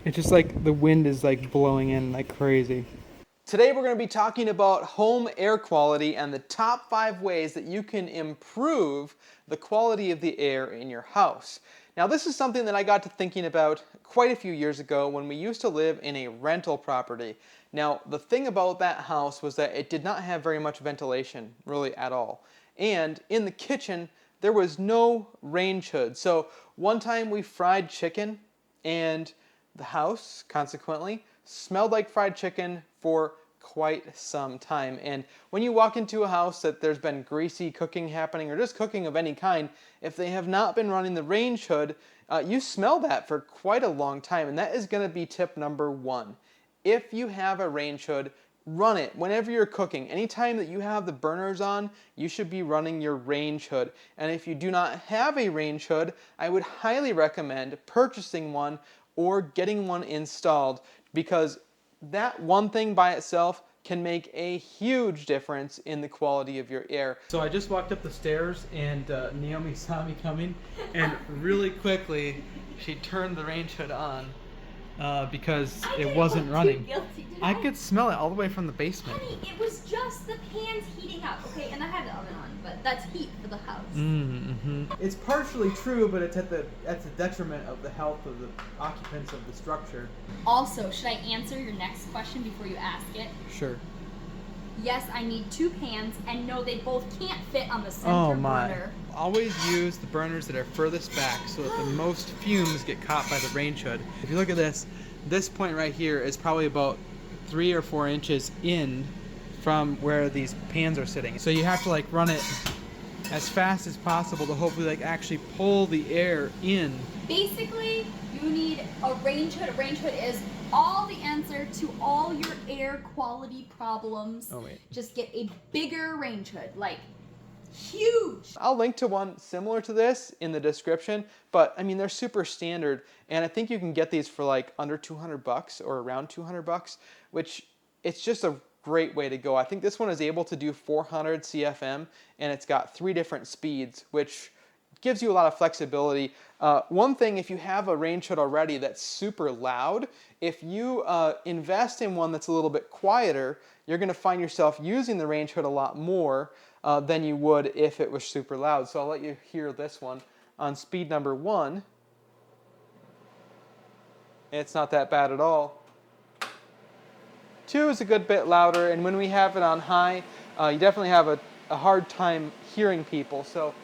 It's just like the wind is like blowing in like crazy. Today we're going to be talking about home air quality and the top 5 ways that you can improve the quality of the air in your house. Now this is something that I got to thinking about quite a few years ago when we used to live in a rental property. Now the thing about that house was that it did not have very much ventilation, really at all. And in the kitchen there was no range hood. So one time we fried chicken and the house, consequently, smelled like fried chicken for quite some time. And when you walk into a house that there's been greasy cooking happening or just cooking of any kind, if they have not been running the range hood, you smell that for quite a long time. And that is going to be tip number 1. If you have a range hood, run it whenever you're cooking. Anytime that you have the burners on, you should be running your range hood. And if you do not have a range hood, I would highly recommend purchasing one or getting one installed, because that one thing by itself can make a huge difference in the quality of your air. So I just walked up the stairs and Naomi saw me coming, and really quickly she turned the range hood on because it wasn't running. I could smell it all the way from the basement. Honey, it was just the pans heating up, okay? And I had the oven on, but that's heat for the house. Mm-hmm. It's partially true, but it's at the detriment of the health of the occupants of the structure. Also, should I answer your next question before you ask it? Sure. Yes, I need 2 pans, and no, they both can't fit on the center burner. Always use the burners that are furthest back so that the most fumes get caught by the range hood. If you look at this point right here is probably about 3 or 4 inches in from where these pans are sitting. So you have to like run it as fast as possible to hopefully like actually pull the air in. Basically, you need a range hood. A range hood is all the answer to all your air quality problems. Oh wait. Just get a bigger range hood, like huge. I'll link to one similar to this in the description, but I mean they're super standard, and I think you can get these for like under $200 or around $200, which it's just a great way to go. I think this one is able to do 400 CFM, and it's got 3 different speeds, which gives you a lot of flexibility. One thing, if you have a range hood already that's super loud, if you invest in one that's a little bit quieter, you're going to find yourself using the range hood a lot more than you would if it was super loud. So I'll let you hear this one on speed number 1. It's not that bad at all. 2 is a good bit louder, and when we have it on high, you definitely have a hard time hearing people. So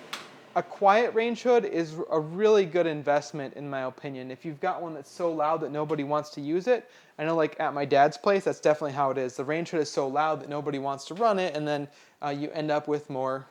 a quiet range hood is a really good investment in my opinion. If you've got one that's so loud that nobody wants to use it, I know like at my dad's place, that's definitely how it is. The range hood is so loud that nobody wants to run it, and then you end up with more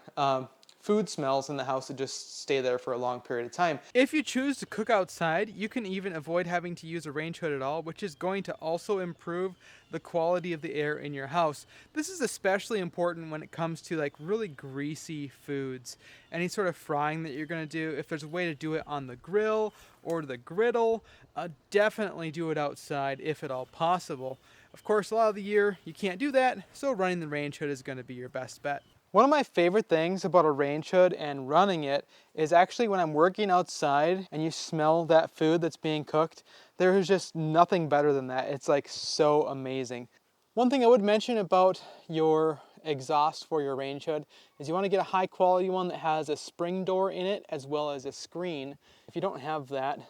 food smells in the house that just stay there for a long period of time. If you choose to cook outside, you can even avoid having to use a range hood at all, which is going to also improve the quality of the air in your house. This is especially important when it comes to like really greasy foods. Any sort of frying that you're going to do, if there's a way to do it on the grill or the griddle, definitely do it outside if at all possible. Of course, a lot of the year you can't do that, so running the range hood is going to be your best bet. One of my favorite things about a range hood and running it is actually when I'm working outside and you smell that food that's being cooked. There is just nothing better than that. It's like so amazing. One thing I would mention about your exhaust for your range hood is you want to get a high quality one that has a spring door in it as well as a screen. If you don't have that,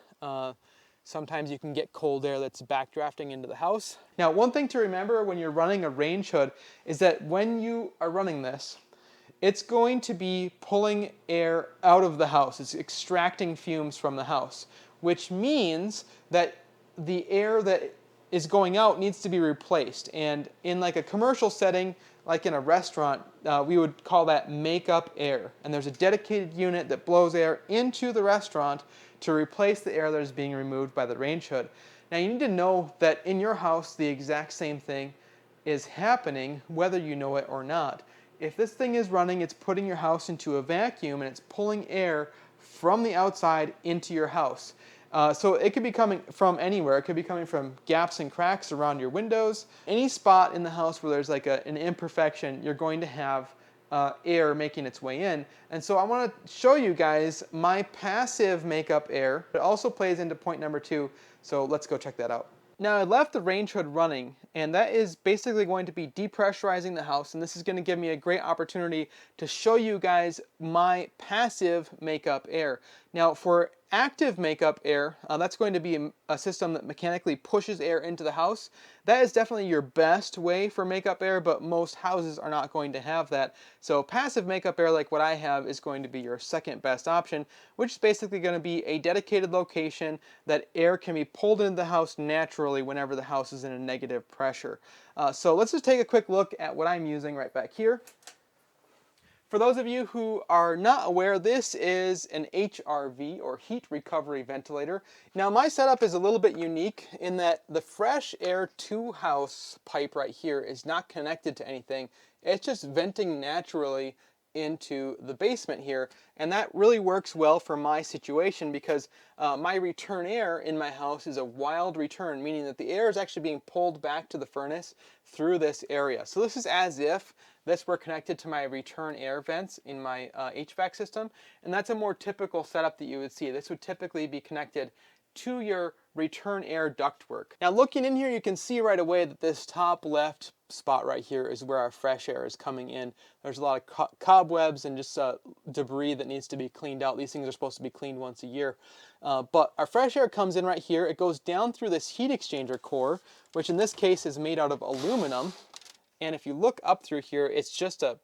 sometimes you can get cold air that's backdrafting into the house. Now, one thing to remember when you're running a range hood is that when you are running this, it's going to be pulling air out of the house. It's extracting fumes from the house, which means that the air that is going out needs to be replaced. And in like a commercial setting, like in a restaurant, we would call that makeup air. And there's a dedicated unit that blows air into the restaurant to replace the air that is being removed by the range hood. Now you need to know that in your house, the exact same thing is happening, whether you know it or not. If this thing is running, it's putting your house into a vacuum and it's pulling air from the outside into your house. So it could be coming from anywhere. It could be coming from gaps and cracks around your windows. Any spot in the house where there's like an imperfection, you're going to have air making its way in. And so I want to show you guys my passive makeup air. It also plays into point number 2, so let's go check that out. Now I left the range hood running, and that is basically going to be depressurizing the house, and this is going to give me a great opportunity to show you guys my passive makeup air. Now for active makeup air, that's going to be a system that mechanically pushes air into the house. That is definitely your best way for makeup air, but most houses are not going to have that. So passive makeup air like what I have is going to be your second best option, which is basically going to be a dedicated location that air can be pulled into the house naturally whenever the house is in a negative pressure. So let's just take a quick look at what I'm using right back here. For those of you who are not aware, this is an HRV, or heat recovery ventilator. Now my setup is a little bit unique in that the fresh air to house pipe right here is not connected to anything. It's just venting naturally into the basement here, and that really works well for my situation because my return air in my house is a wild return, meaning that the air is actually being pulled back to the furnace through this area. So this is as if this were connected to my return air vents in my HVAC system, and that's a more typical setup that you would see. This would typically be connected to your return air ductwork. Now looking in here, you can see right away that this top left spot right here is where our fresh air is coming in. There's a lot of cobwebs and just debris that needs to be cleaned out. These things are supposed to be cleaned once a year. But our fresh air comes in right here. It goes down through this heat exchanger core, which in this case is made out of aluminum. And if you look up through here, it's just a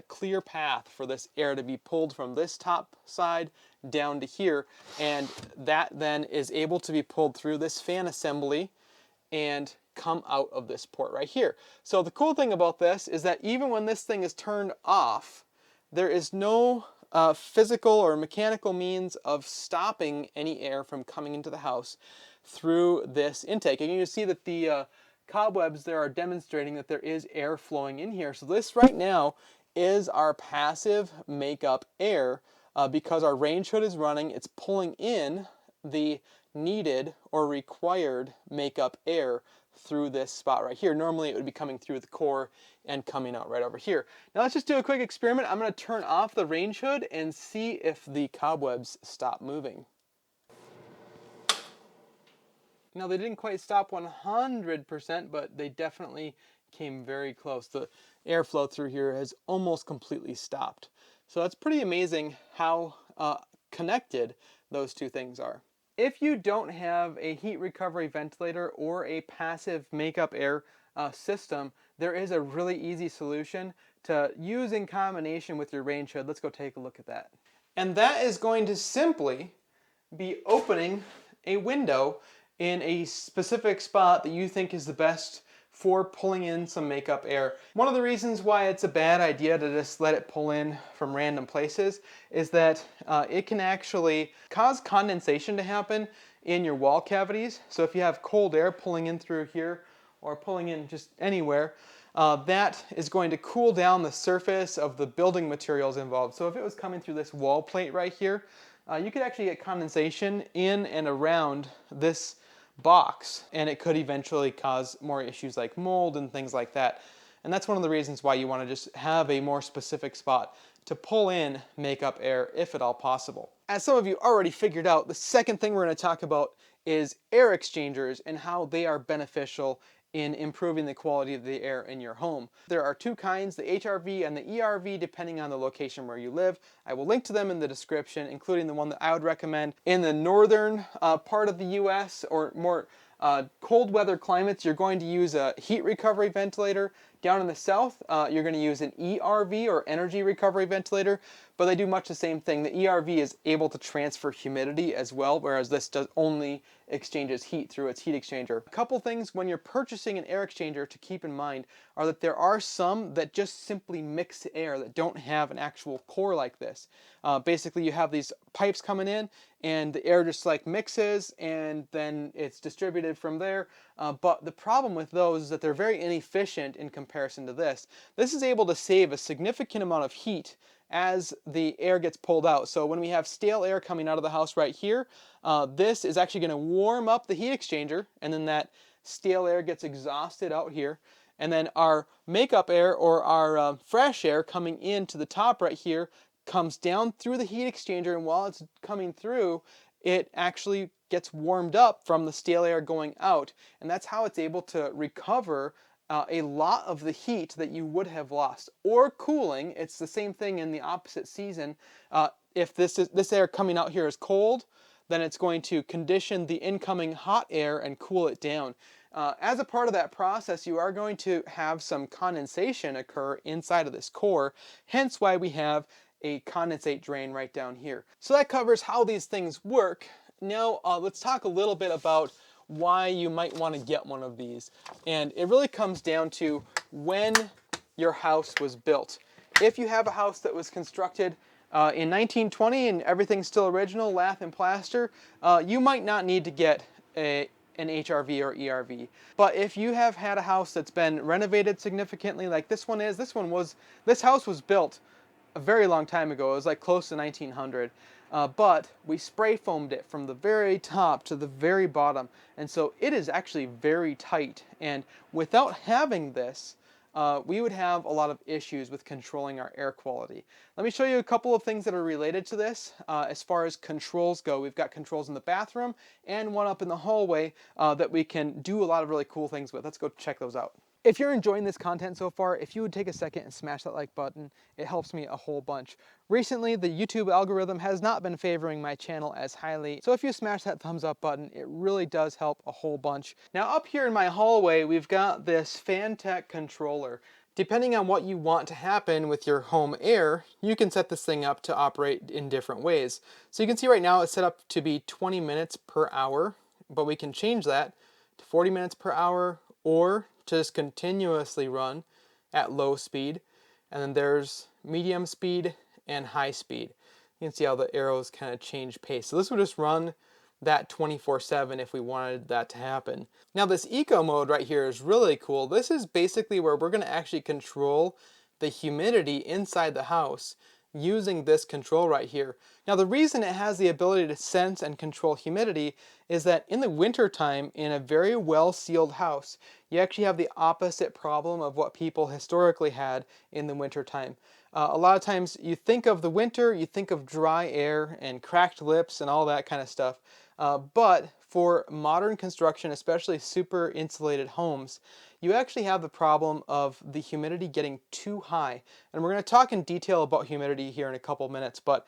clear path for this air to be pulled from this top side down to here, and that then is able to be pulled through this fan assembly and come out of this port right here. So the cool thing about this is that even when this thing is turned off, there is no physical or mechanical means of stopping any air from coming into the house through this intake. And you see that the cobwebs there are demonstrating that there is air flowing in here. So this right now is our passive makeup air. Because our range hood is running, it's pulling in the needed or required makeup air through this spot right here. Normally it would be coming through the core and coming out right over here. Now let's just do a quick experiment. I'm going to turn off the range hood and see if the cobwebs stop moving. Now they didn't quite stop 100%, but they definitely came very close. The airflow through here has almost completely stopped. So that's pretty amazing how connected those two things are. If you don't have a heat recovery ventilator or a passive makeup air system, there is a really easy solution to use in combination with your range hood. Let's go take a look at that. And that is going to simply be opening a window in a specific spot that you think is the best for pulling in some makeup air. One of the reasons why it's a bad idea to just let it pull in from random places is that it can actually cause condensation to happen in your wall cavities. So if you have cold air pulling in through here or pulling in just anywhere, that is going to cool down the surface of the building materials involved. So if it was coming through this wall plate right here, you could actually get condensation in and around this box, and it could eventually cause more issues like mold and things like that. And that's one of the reasons why you want to just have a more specific spot to pull in makeup air if at all possible. As some of you already figured out, the second thing we're going to talk about is air exchangers and how they are beneficial in improving the quality of the air in your home. There are two kinds, the HRV and the ERV, depending on the location where you live. I will link to them in the description, including the one that I would recommend. In the northern part of the US or more cold weather climates, you're going to use a heat recovery ventilator. Down in the south, you're going to use an ERV or energy recovery ventilator, but they do much the same thing. The ERV is able to transfer humidity as well, whereas this does only exchanges heat through its heat exchanger. A couple things when you're purchasing an air exchanger to keep in mind are that there are some that just simply mix air that don't have an actual core like this. Basically you have these pipes coming in and the air just like mixes and then it's distributed from there. But the problem with those is that they're very inefficient in comparison to this. This is able to save a significant amount of heat as the air gets pulled out. So when we have stale air coming out of the house right here, this is actually going to warm up the heat exchanger, and then that stale air gets exhausted out here. And then our makeup air, or our fresh air coming into the top right here, comes down through the heat exchanger, and while it's coming through, it actually gets warmed up from the stale air going out. And that's how it's able to recover a lot of the heat that you would have lost. Or cooling, it's the same thing in the opposite season. If this air coming out here is cold, then it's going to condition the incoming hot air and cool it down. As a part of that process, you are going to have some condensation occur inside of this core, hence why we have a condensate drain right down here. So that covers how these things work. Now let's talk a little bit about why you might want to get one of these. And it really comes down to when your house was built. If you have a house that was constructed in 1920 and everything's still original, lath and plaster, you might not need to get an HRV or ERV. But if you have had a house that's been renovated significantly, like this one is, this house was built a very long time ago. It was like close to 1900. But we spray foamed it from the very top to the very bottom. And so it is actually very tight. And without having this, we would have a lot of issues with controlling our air quality. Let me show you a couple of things that are related to this. As far as controls go, we've got controls in the bathroom and one up in the hallway that we can do a lot of really cool things with. Let's go check those out. If you're enjoying this content so far, if you would take a second and smash that like button, it helps me a whole bunch. Recently, the YouTube algorithm has not been favoring my channel as highly, so if you smash that thumbs up button, it really does help a whole bunch. Now up here in my hallway, we've got this Fantech controller. Depending on what you want to happen with your home air, you can set this thing up to operate in different ways. So you can see right now it's set up to be 20 minutes per hour, but we can change that to 40 minutes per hour, or just continuously run at low speed. And then there's medium speed and high speed. You can see how the arrows kind of change pace. So this would just run that 24/7 if we wanted that to happen. Now this eco mode right here is really cool. This is basically where we're going to actually control the humidity inside the house using this control right here. Now the reason it has the ability to sense and control humidity is that in the winter time, in a very well sealed house, you actually have the opposite problem of what people historically had in the winter time. A lot of times you think of the winter, you think of dry air and cracked lips and all that kind of stuff. But for modern construction, especially super insulated homes, you actually have the problem of the humidity getting too high. And we're going to talk in detail about humidity here in a couple minutes, but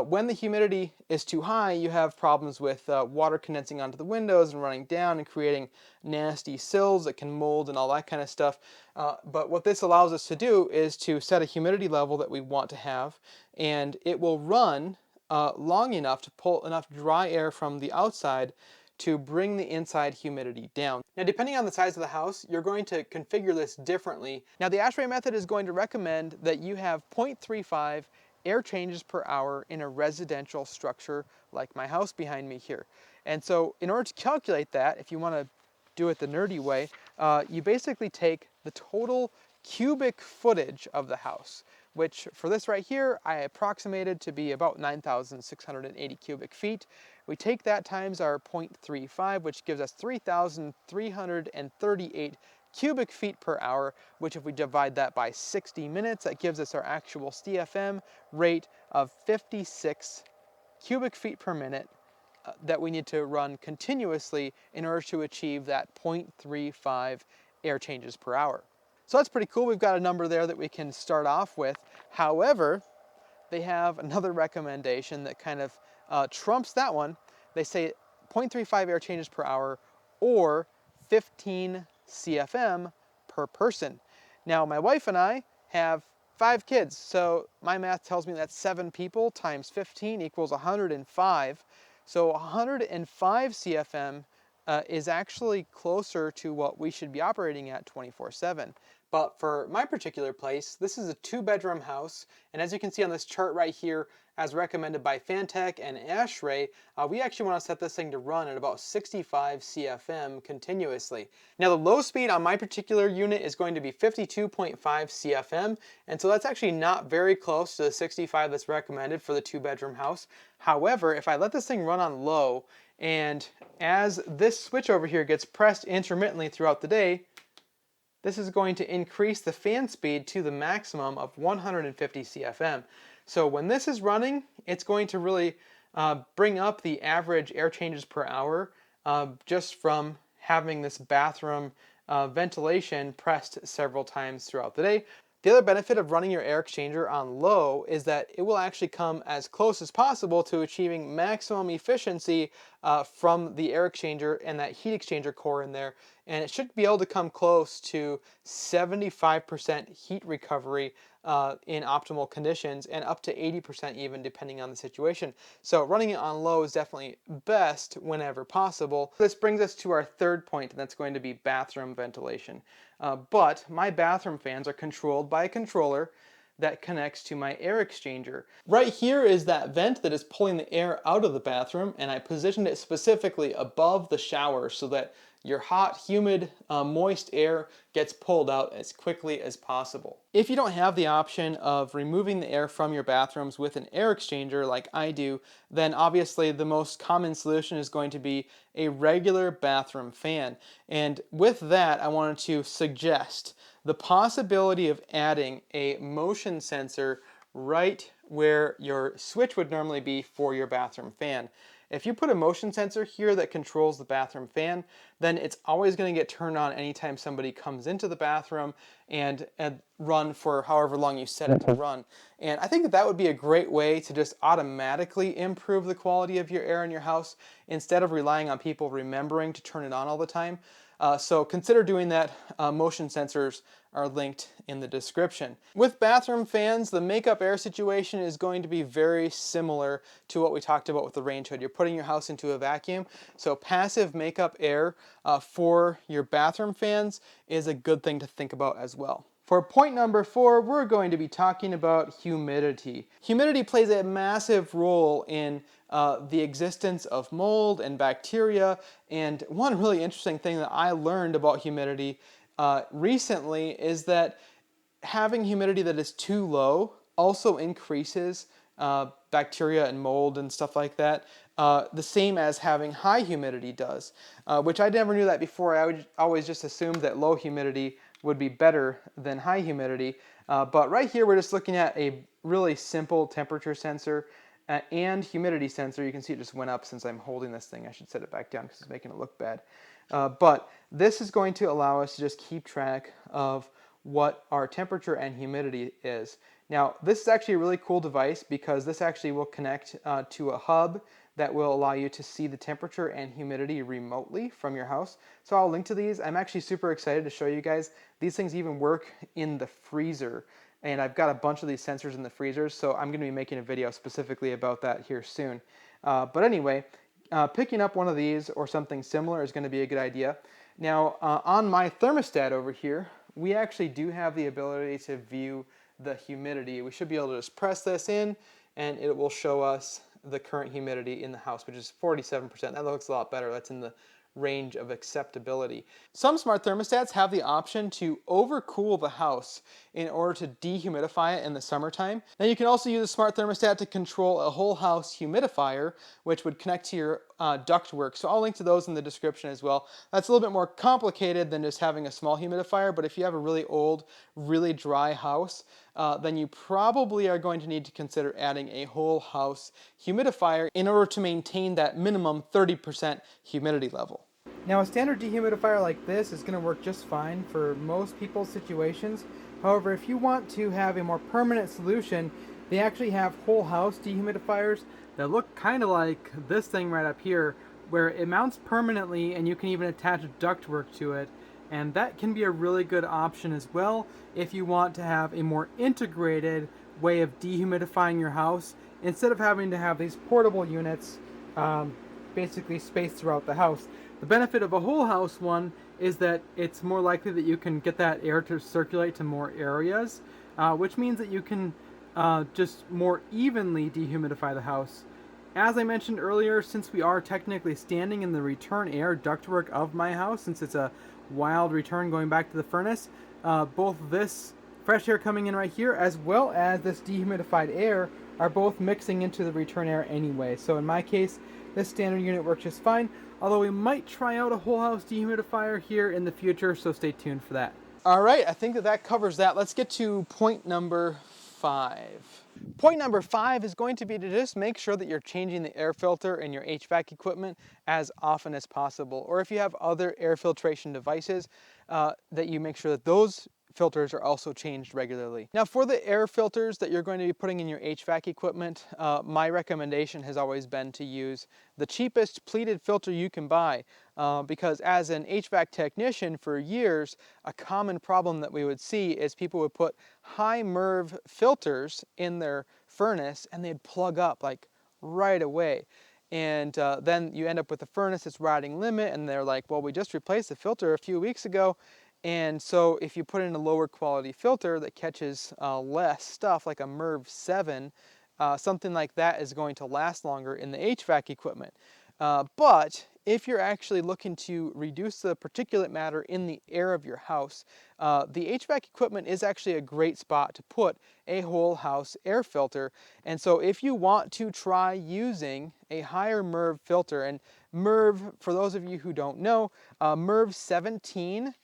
when the humidity is too high, you have problems with water condensing onto the windows and running down and creating nasty sills that can mold and all that kind of stuff. But what this allows us to do is to set a humidity level that we want to have, and it will run long enough to pull enough dry air from the outside to bring the inside humidity down. Now depending on the size of the house, you're going to configure this differently. Now the ASHRAE method is going to recommend that you have 0.35 air changes per hour in a residential structure like my house behind me here. And so in order to calculate that, if you want to do it the nerdy way, you basically take the total cubic footage of the house, which for this right here, I approximated to be about 9,680 cubic feet. We take that times our 0.35, which gives us 3,338 cubic feet per hour, which if we divide that by 60 minutes, that gives us our actual CFM rate of 56 cubic feet per minute that we need to run continuously in order to achieve that 0.35 air changes per hour. So that's pretty cool. We've got a number there that we can start off with. However, they have another recommendation that kind of trumps that one. They say 0.35 air changes per hour or 15 CFM per person. Now, my wife and I have 5 kids, so my math tells me that's 7 people times 15 equals 105. So 105 CFM is actually closer to what we should be operating at 24/7. But for my particular place, this is a 2-bedroom house, and as you can see on this chart right here, as recommended by Fantech and ASHRAE, we actually want to set this thing to run at about 65 CFM continuously. Now the low speed on my particular unit is going to be 52.5 CFM, and so that's actually not very close to the 65 that's recommended for the 2-bedroom house. However, if I let this thing run on low, and as this switch over here gets pressed intermittently throughout the day, This is going to increase the fan speed to the maximum of 150 CFM. So when this is running, it's going to really bring up the average air changes per hour just from having this bathroom ventilation pressed several times throughout the day. The other benefit of running your air exchanger on low is that it will actually come as close as possible to achieving maximum efficiency from the air exchanger and that heat exchanger core in there. And it should be able to come close to 75% heat recovery in optimal conditions, and up to 80% even depending on the situation. So running it on low is definitely best whenever possible. This brings us to our third point, and that's going to be bathroom ventilation. But my bathroom fans are controlled by a controller that connects to my air exchanger. Right here is that vent that is pulling the air out of the bathroom, and I positioned it specifically above the shower so that your hot, humid, moist air gets pulled out as quickly as possible. If you don't have the option of removing the air from your bathrooms with an air exchanger like I do, then obviously the most common solution is going to be a regular bathroom fan. And with that, I wanted to suggest the possibility of adding a motion sensor right where your switch would normally be for your bathroom fan. If you put a motion sensor here that controls the bathroom fan, then it's always going to get turned on anytime somebody comes into the bathroom and run for however long you set it to run. And I think that that would be a great way to just automatically improve the quality of your air in your house instead of relying on people remembering to turn it on all the time. So consider doing that. Motion sensors are linked in the description. With bathroom fans, the makeup air situation is going to be very similar to what we talked about with the range hood. You're putting your house into a vacuum, so passive makeup air for your bathroom fans is a good thing to think about as well. For point number 4, we're going to be talking about humidity. Humidity plays a massive role in the existence of mold and bacteria, and one really interesting thing that I learned about humidity recently is that having humidity that is too low also increases bacteria and mold and stuff like that, the same as having high humidity does, which I never knew that before. I would always just assumed that low humidity would be better than high humidity. But right here we're just looking at a really simple temperature sensor and humidity sensor. You can see it just went up since I'm holding this thing. I should set it back down because it's making it look bad. But this is going to allow us to just keep track of what our temperature and humidity is. Now, this is actually a really cool device because this actually will connect to a hub that will allow you to see the temperature and humidity remotely from your house. So I'll link to these. I'm actually super excited to show you guys. These things even work in the freezer, and I've got a bunch of these sensors in the freezers, so I'm going to be making a video specifically about that here soon. But anyway, picking up one of these or something similar is going to be a good idea. Now, on my thermostat over here, we actually do have the ability to view the humidity. We should be able to just press this in and it will show us the current humidity in the house, which is 47%. That looks a lot better. That's in the range of acceptability. Some smart thermostats have the option to overcool the house in order to dehumidify it in the summertime. Now you can also use a smart thermostat to control a whole house humidifier, which would connect to your ductwork. So I'll link to those in the description as well. That's a little bit more complicated than just having a small humidifier, but if you have a really old, really dry house, then you probably are going to need to consider adding a whole house humidifier in order to maintain that minimum 30% humidity level. Now, a standard dehumidifier like this is going to work just fine for most people's situations. However, if you want to have a more permanent solution, they actually have whole house dehumidifiers that look kind of like this thing right up here, where it mounts permanently and you can even attach ductwork to it. And that can be a really good option as well if you want to have a more integrated way of dehumidifying your house instead of having to have these portable units basically spaced throughout the house. The benefit of a whole house one is that it's more likely that you can get that air to circulate to more areas, which means that you can just more evenly dehumidify the house. As I mentioned earlier, since we are technically standing in the return air ductwork of my house, since it's a wild return going back to the furnace, both this fresh air coming in right here as well as this dehumidified air are both mixing into the return air anyway. So in my case, this standard unit works just fine, although we might try out a whole house dehumidifier here in the future, so stay tuned for that. All right, I think that covers that. Let's get to point number 5. Point number 5 is going to be to just make sure that you're changing the air filter in your HVAC equipment as often as possible. Or if you have other air filtration devices, that you make sure that those filters are also changed regularly. Now for the air filters that you're going to be putting in your HVAC equipment, my recommendation has always been to use the cheapest pleated filter you can buy, because as an HVAC technician for years, a common problem that we would see is people would put high MERV filters in their furnace and they'd plug up like right away. And then you end up with a furnace that's riding limit, and they're like, well, we just replaced the filter a few weeks ago. And so if you put in a lower quality filter that catches less stuff, like a MERV 7, something like that is going to last longer in the HVAC equipment. But if you're actually looking to reduce the particulate matter in the air of your house, the HVAC equipment is actually a great spot to put a whole house air filter. And so if you want to try using a higher MERV filter, and MERV, for those of you who don't know, MERV 17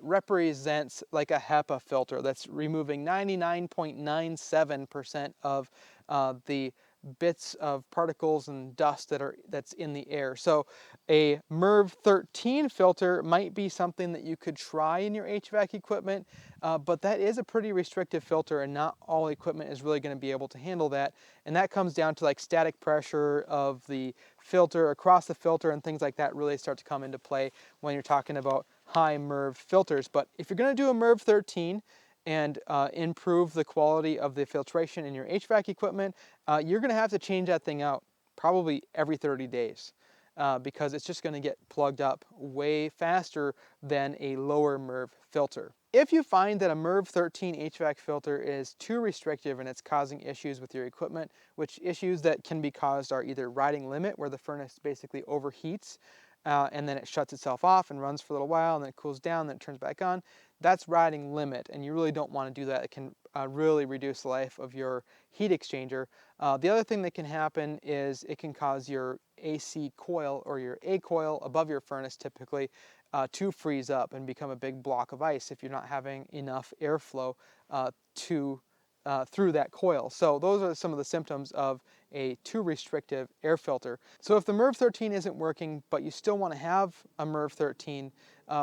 represents like a HEPA filter that's removing 99.97% of the bits of particles and dust that's in the air. So a MERV 13 filter might be something that you could try in your HVAC equipment, but that is a pretty restrictive filter, and not all equipment is really going to be able to handle that. And that comes down to like static pressure of the filter across the filter, and things like that really start to come into play when you're talking about high MERV filters. But if you're going to do a MERV 13 and improve the quality of the filtration in your HVAC equipment, you're going to have to change that thing out probably every 30 days. Because it's just going to get plugged up way faster than a lower MERV filter. If you find that a MERV 13 HVAC filter is too restrictive and it's causing issues with your equipment, which issues that can be caused are either riding limit, where the furnace basically overheats and then it shuts itself off and runs for a little while, and then it cools down, then it turns back on. That's riding limit, and you really don't want to do that. It can really reduce the life of your heat exchanger. The other thing that can happen is it can cause your AC coil, or your A coil above your furnace typically, to freeze up and become a big block of ice if you're not having enough airflow through that coil. So those are some of the symptoms of a too restrictive air filter. So if the MERV 13 isn't working, but you still want to have a MERV 13,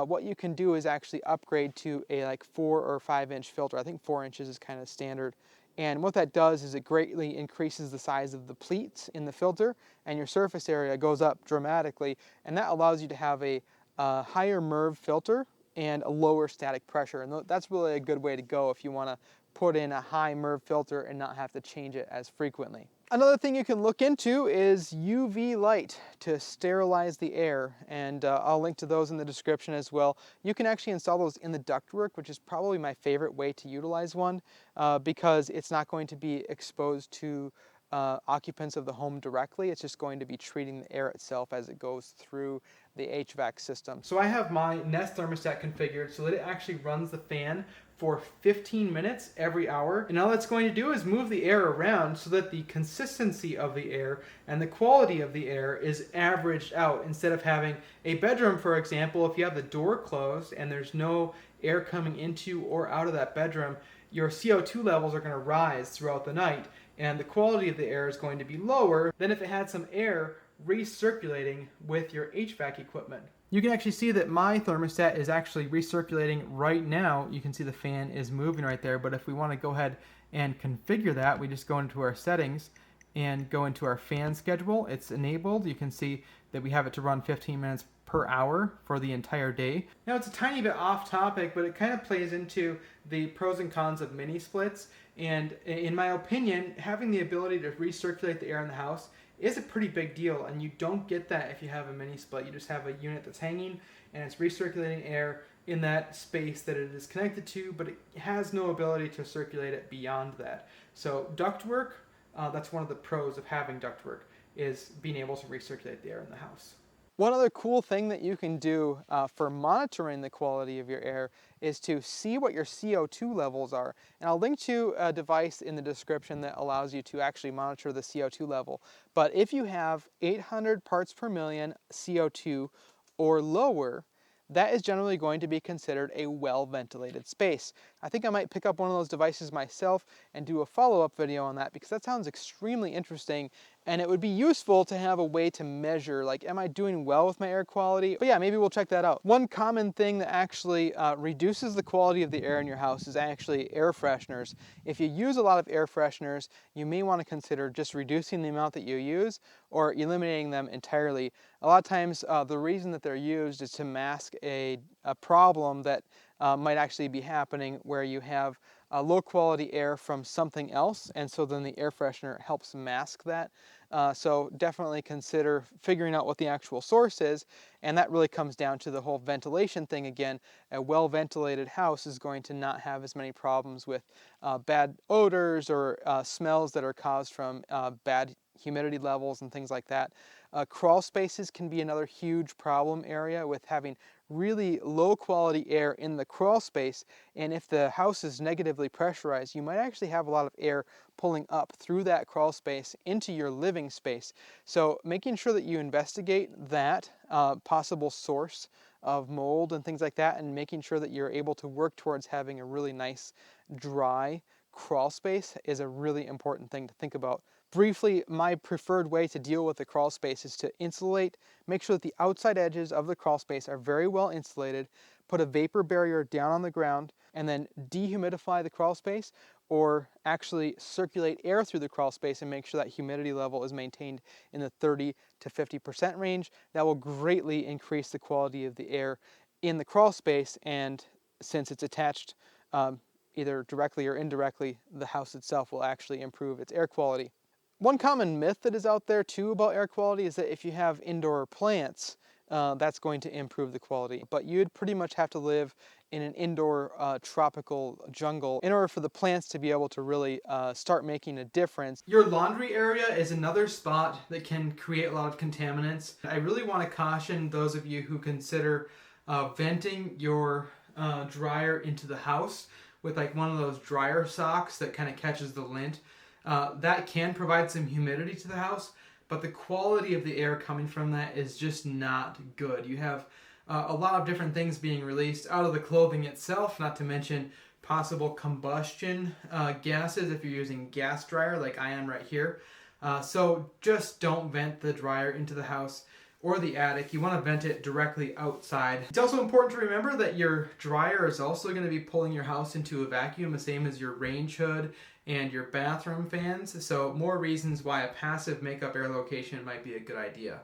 what you can do is actually upgrade to a like 4 or 5 inch filter. I think 4 inches is kind of standard. And what that does is it greatly increases the size of the pleats in the filter, and your surface area goes up dramatically, and that allows you to have a higher MERV filter and a lower static pressure. And that's really a good way to go if you want to put in a high MERV filter and not have to change it as frequently. Another thing you can look into is UV light to sterilize the air, and I'll link to those in the description as well. You can actually install those in the ductwork, which is probably my favorite way to utilize one, because it's not going to be exposed to occupants of the home directly. It's just going to be treating the air itself as it goes through the HVAC system. So I have my Nest thermostat configured so that it actually runs the fan for 15 minutes every hour. And all it's going to do is move the air around so that the consistency of the air and the quality of the air is averaged out. Instead of having a bedroom, for example, if you have the door closed and there's no air coming into or out of that bedroom, your CO2 levels are going to rise throughout the night, and the quality of the air is going to be lower than if it had some air recirculating with your HVAC equipment. You can actually see that my thermostat is actually recirculating right now. You can see the fan is moving right there, but if we want to go ahead and configure that, we just go into our settings and go into our fan schedule. It's enabled. You can see that we have it to run 15 minutes per hour for the entire day. Now it's a tiny bit off topic, but it kind of plays into the pros and cons of mini splits. And in my opinion, having the ability to recirculate the air in the house is a pretty big deal, and you don't get that if you have a mini split. You just have a unit that's hanging and it's recirculating air in that space that it is connected to, but it has no ability to circulate it beyond that. So ductwork, that's one of the pros of having ductwork, is being able to recirculate the air in the house. One other cool thing that you can do for monitoring the quality of your air is to see what your CO2 levels are. And I'll link to a device in the description that allows you to actually monitor the CO2 level. But if you have 800 parts per million CO2 or lower, that is generally going to be considered a well-ventilated space. I think I might pick up one of those devices myself and do a follow-up video on that, because that sounds extremely interesting, and it would be useful to have a way to measure, like, am I doing well with my air quality? But yeah, maybe we'll check that out. One common thing that actually reduces the quality of the air in your house is actually air fresheners. If you use a lot of air fresheners, you may want to consider just reducing the amount that you use or eliminating them entirely. A lot of times the reason that they're used is to mask a problem that might actually be happening, where you have low quality air from something else, and so then the air freshener helps mask that. So definitely consider figuring out what the actual source is, and that really comes down to the whole ventilation thing again. A well-ventilated house is going to not have as many problems with bad odors or smells that are caused from bad humidity levels and things like that. Crawl spaces can be another huge problem area, with having really low quality air in the crawl space, and if the house is negatively pressurized, you might actually have a lot of air pulling up through that crawl space into your living space. So making sure that you investigate that possible source of mold and things like that, and making sure that you're able to work towards having a really nice dry crawl space is a really important thing to think about. Briefly, my preferred way to deal with the crawl space is to insulate, make sure that the outside edges of the crawl space are very well insulated, put a vapor barrier down on the ground, and then dehumidify the crawl space, or actually circulate air through the crawl space and make sure that humidity level is maintained in the 30 to 50% range. That will greatly increase the quality of the air in the crawl space, and since it's attached either directly or indirectly, the house itself will actually improve its air quality. One common myth that is out there too about air quality is that if you have indoor plants, that's going to improve the quality. But you'd pretty much have to live in an indoor tropical jungle in order for the plants to be able to really start making a difference. Your laundry area is another spot that can create a lot of contaminants. I really want to caution those of you who consider venting your dryer into the house with like one of those dryer socks that kind of catches the lint. That can provide some humidity to the house, but the quality of the air coming from that is just not good. You have a lot of different things being released out of the clothing itself, not to mention possible combustion gases if you're using gas dryer like I am right here. So just don't vent the dryer into the house or the attic. You want to vent it directly outside. It's also important to remember that your dryer is also going to be pulling your house into a vacuum, the same as your range hood and your bathroom fans. So more reasons why a passive makeup air location might be a good idea.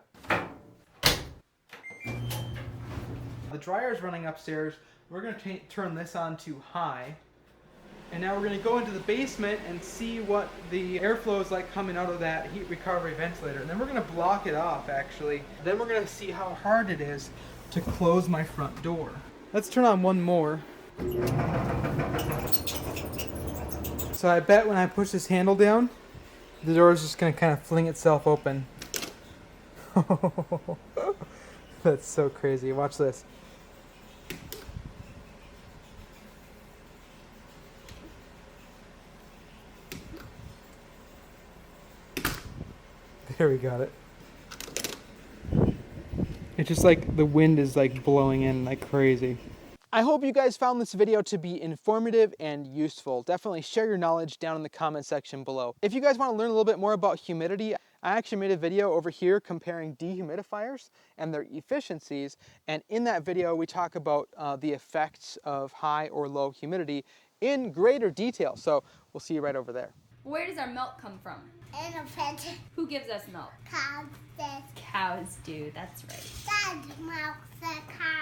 The dryer is running upstairs. We're going to turn this on to high. And now we're going to go into the basement and see what the airflow is like coming out of that heat recovery ventilator. And then we're going to block it off, actually. Then we're going to see how hard it is to close my front door. Let's turn on one more. So I bet when I push this handle down, the door is just going to kind of fling itself open. That's so crazy. Watch this. There, we got it. It's just like the wind is like blowing in like crazy. I hope you guys found this video to be informative and useful. Definitely share your knowledge down in the comment section below. If you guys want to learn a little bit more about humidity, I actually made a video over here comparing dehumidifiers and their efficiencies. And in that video, we talk about the effects of high or low humidity in greater detail. So we'll see you right over there. Where does our milk come from? Elephant. Who gives us milk? Cows. Cows do, that's right. Dad milks the cow.